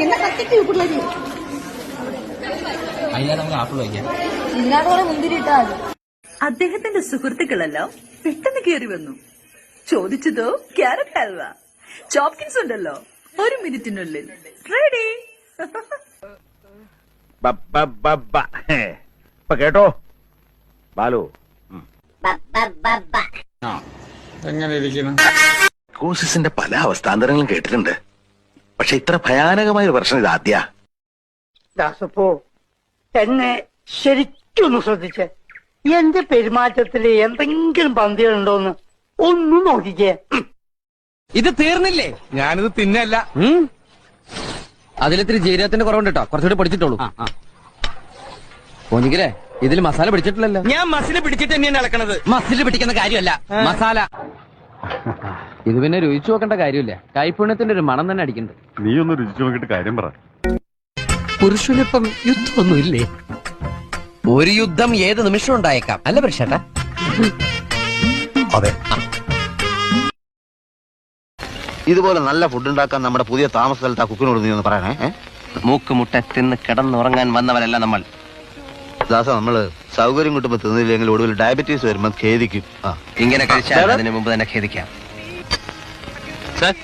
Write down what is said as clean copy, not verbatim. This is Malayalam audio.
என்ன கத்திட்டு இப்படி ഇതിനകത്തോടെ മുന്തിരിട്ടാ മതി. അദ്ദേഹത്തിന്റെ സുഹൃത്തുക്കളെല്ലാം പെട്ടെന്ന് കയറി വന്നു. ചോദിച്ചതോ ക്യാരറ്റ് ഹൽവ. ചോപ്കിൻസ് ഉണ്ടല്ലോ, 1 മിനിറ്റിനുള്ളിൽ റെഡി. കേട്ടോ ബാലു എങ്ങനെ ഇരിക്കണം? കോസിന്റെ പല അവസ്ഥാന്തരങ്ങളും കേട്ടിട്ടുണ്ട്. പക്ഷെ ഇത്ര ഭയാനകമായ ഒരു പ്രശ്നം ഇതാദ്യ. ദാസപ്പോ എന്നെ ശരിക്കൊന്ന് ശ്രദ്ധിച്ചേ. എന്റെ പെരുമാറ്റത്തില് എന്തെങ്കിലും പന്തികളുണ്ടോന്ന് ഒന്നും നോക്കിക്കേ. ഇത് തീർന്നില്ലേ? ഞാനിത് തിന്നല്ല. അതിലിത്തിരി ജീരകത്തിന്റെ കുറവുണ്ട് കേട്ടോ, കുറച്ചുകൂടി പഠിച്ചിട്ടുള്ളൂ. പോഞ്ഞിക്കരെ ഇതിൽ മസാല പിടിച്ചിട്ടില്ലല്ലോ. ഞാൻ മസിൽ പിടിച്ചിട്ട് തന്നെയാണ് നടക്കണത്. മസിൽ പിടിക്കുന്ന കാര്യമല്ല, മസാല. ഇത് പിന്നെ രുചിച്ചു നോക്കേണ്ട കാര്യമില്ല, കൈപ്പുണ്യത്തിന്റെ ഒരു മണം തന്നെ അടിക്കുന്നുണ്ട്. നീ ഒന്ന് രുചിച്ചു നോക്കിയിട്ട് കാര്യം പറ. പുരുഷനിപ്പം യുദ്ധമൊന്നുമില്ലേ? ഒരു യുദ്ധം ഏത് നിമിഷം ഉണ്ടായേക്കാം, അല്ല പരിഷേട്ടാ? അതെ. ഇതുപോലെ നല്ല ഫുഡ് ഉണ്ടാക്കാൻ നമ്മുടെ പുതിയ താമസ സ്ഥലത്ത് ആ കുക്കിനോട് നീ ഒന്ന് പറയണേ. മൂക്ക് മുട്ട തിന്ന് കിടന്നുറങ്ങാൻ വന്നവരല്ല നമ്മൾ. ദാസ, നമ്മള് സൗകര്യം കിട്ടുമ്പോ തിന്നില്ലെങ്കിൽ ഒടുവിൽ ഡയബറ്റീസ് വരുമ്പോ ഖേദിക്കും. ഇങ്ങനെ കഴിച്ചാൽ അതിന് മുമ്പ് തന്നെ ഖേദിക്കാം. സാർ